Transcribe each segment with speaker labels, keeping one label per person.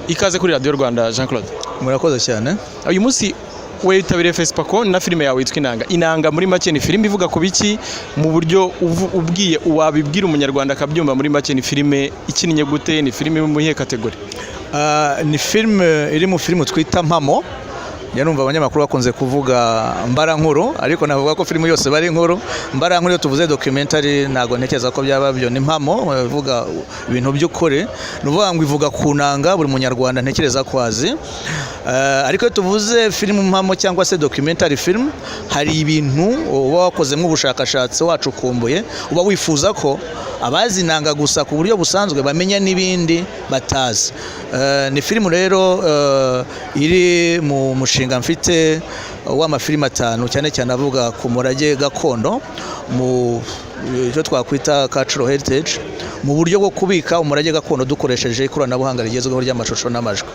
Speaker 1: ikaze kuri Radio Rwanda Jean-Claude.
Speaker 2: Murakoze cyane.
Speaker 1: Uyu munsi witabiriye FESPACO na firime yawe yitwa INANGA. INANGA muri make ni filime ivuga ku biki mu buryo ubwiye wabibwira umunyarwanda akabyumva muri make ni filime ikinnye gute, ni filime mu ihe kategori?
Speaker 2: Ni filime iri mu filime twita mpamo. Numva abanyamakuru bakunze kuvuga mbarankuru, ariko navuga ko filime yose bari inkuru. Mbarankuru iyo tuvuze documentary ntago ntekereza ko byaba byo, ni mpamo ivuga ibintu by'ukuri. Nuvuga ngo ivuga ku nanga buri munyarwanda ntekereza ko azi. Ariko iyo tuvuze filime mpamo cyangwa se documentary film, hari ibintu uba wakozemo ubushakashatsi wacukumbuye, uba wifuza ko abazi nanga gusa ku buryo busanzwe bamenya n'ibindi batazi. Ni filime rero iri mu mushinga mfite w'amafilime 5 cyane cyane avuga ku murage gakondo, mu cyo twakwita cultural heritage, mu buryo bwo kubika umurage gakondo dukoresheje ikoranabuhanga rigezweho ry'amashusho n'amajwi.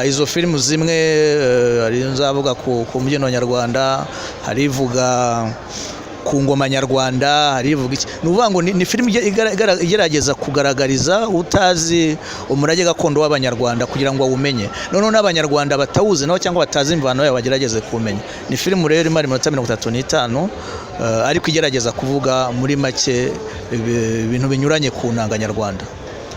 Speaker 2: Izo filime zimwe ari nzavuga ku mbyino nyarwanda, hari ivuga ku ngoma nyarwanda, hari ivuga iki. Nuvuga ngo ni filime igerageza kugaragariza utazi umurage gakondo w'abanyarwanda kugira ngo awumenye. None n'abanyarwanda batawuzi naho cyangwa batazi imvano yayo bagerageze kumenya. Ni filime rero imara 35 ariko igerageza kuvuga muri make ibintu binyuranye ku nanga nyarwanda.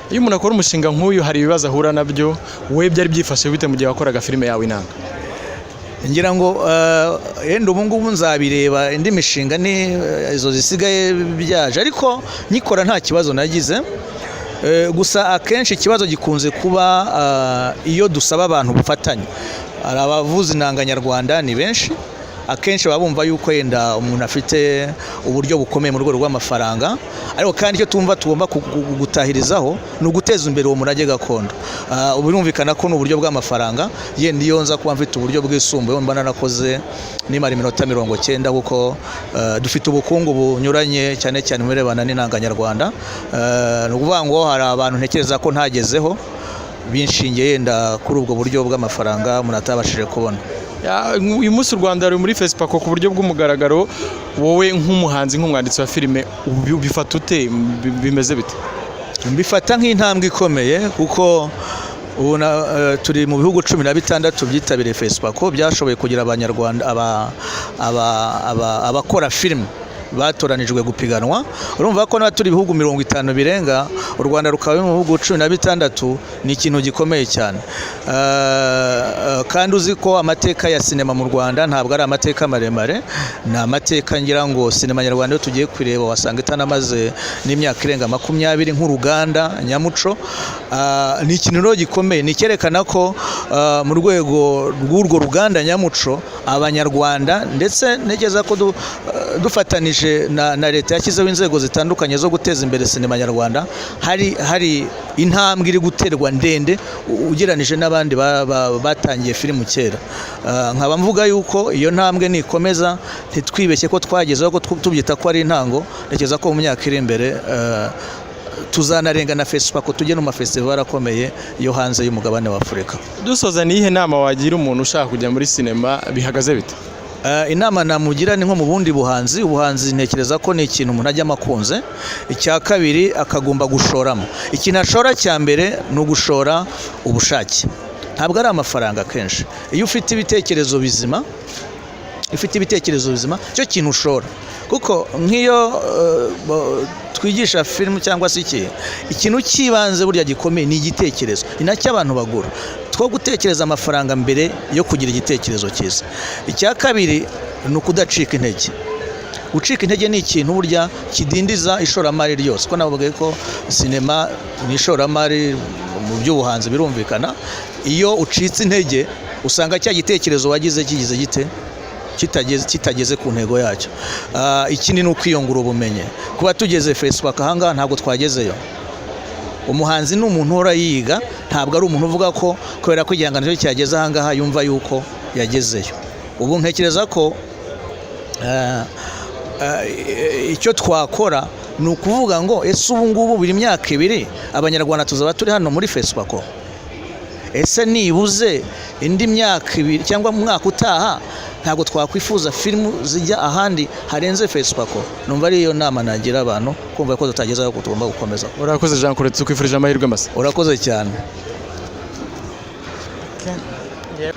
Speaker 1: Iyo umuntu akora umushinga nk'uyu hari ibibazo ahura nabyo, wowe byari byifashe bite mu gihe wakoraga filime yawe INANGA?
Speaker 2: Ngira ngo yenda ubu ngubu nzabireba indi mishinga ni izo zisigaye byaje, ariko nyikora nta kibazo nagize. Gusa akenshi ikibazo gikunze kuba iyo dusaba abantu bufatanye. Abavuzi inanga nyarwanda ni benshi, akenshi babumva yuko yenda umuntu afite uburyo bukomeye mu rwego rw'amafaranga, ariko kandi icyo tumva tugomba gutahirizaho ni uguteza imbere uwo murage gakondo. Ubu birumvikana ko n'uburyo bw'amafaranga, yenda iyo nza kuba mfite uburyo bwisumbuye mba narakoze nimara 90 kuko dufite ubukungu bunyuranye cyane cyane mu birebana n'inanga nyarwanda. Ni ukuvuga ngo hari abantu ntekereza ko ntagezeho binshingiye yenda kuri ubwo buryo bw'amafaranga umuntu atabashije kubona.
Speaker 1: Uyu munsi u Rwanda ruri muri FESPACO ku buryo bw'umugaragaro, wowe nk'umuhanzi nk'umwanditsi wa filime bifata ute, bimeze bite?
Speaker 2: Mbifata nk'intambwe ikomeye kuko ubu turi mu bihugu 16 byitabiriye FESPACO, byashoboye kugira abanyarwanda abakora filime batoranijwe gupiganwa. Urumva ko turi ibihugu 50 birenga, u Rwanda rukaba mu bihugu 16, ni ikintu gikomeye cyane. Kandi uzi ko amateka ya sinema mu Rwanda ntabwo ari amateka maremare, ni amateka ngira ngo sinema nyarwanda yo tugiye kwireba wasanga itanamaze n'imyaka irenga 20 nk'uruganda nyamuco. Ni ikintu rero gikomeye, ni cyerekana ko mu rwego rw'urwo ruganda nyamuco abanyarwanda, ndetse negeza ko dufatanije na leta yashyizeho inzego zitandukanye zo guteza imbere sinema nyarwanda, hari intambwe iri guterwa ndende ugeranije n'abandi batangiye filime kera. Nkaba mvuga yuko iyo ntambwe nikomeza ntitwibeshye ko twagezeho ko tubyita ko ari intango. Ntekereza ko mu myaka iri imbere tuzanarenga na FESPACO tujye no mafestival akomeye yo hanze y'umugabane wa Afurika.
Speaker 1: Dusoza nihe nama wagira umuntu ushaka kujya muri sinema, bihagaze bite?
Speaker 2: Inama namugira ni nko mu bundi buhanzi. Ubuhanzi ntekereza ko ni ikintu umuntu ajya amakunze. Icya kabiri akagomba gushoramo. Ikintu ashora cya mbere ni ugushora ubushake, ntabwo ari amafaranga kenshi. Iyo ufite ibitekerezo bizima, cyo kintu ushora. Kuko nk'iyo twigisha filime cyangwa se ikintu cy'ibanze burya gikomeye ni igitekerezo, ni nacyo abantu bagura. Two gutekereza amafaranga mbere yo kugira igitekerezo cyiza. Icya kabiri ni ukudacika intege. Gucika intege ni ikintu burya kidindiza ishoramari ryose, ko navuga ko sinema ni ishoramari mu by'ubuhanzi birumvikana. Iyo ucitse intege usanga cya gitekerezo wagize kigize gite kitageze ku ntego yacyo. Ikindi ni ukwiyungura ubumenyi. Kuba tugeze FESPACO ahangaha ntabwo twagezeyo. Umuhanzi ni umuntu uhora yiga, ntabwo ari umuntu uvuga ko kubera ko igihangano cyo cyageze ahangaha yumva yuko yagezeyo. Ubu ntekereza ko icyo twakora ni ukuvuga ngo ese ubu ngubu buri myaka 2 abanyarwanda tuzaba turi hano muri FESPACO. Ese nibuze indi myaka 2 cyangwa mu mwaka utaha ntabwo twakwifuza filime zijya ahandi harenze FESPACO. Numva ari iyo nama nagira abantu, kumva ko tutagezaho ko tugomba gukomeza.
Speaker 1: Urakoze Jean-Claude, tukwifurije amahirwe masa.
Speaker 2: Urakoze cyane.
Speaker 3: Okay.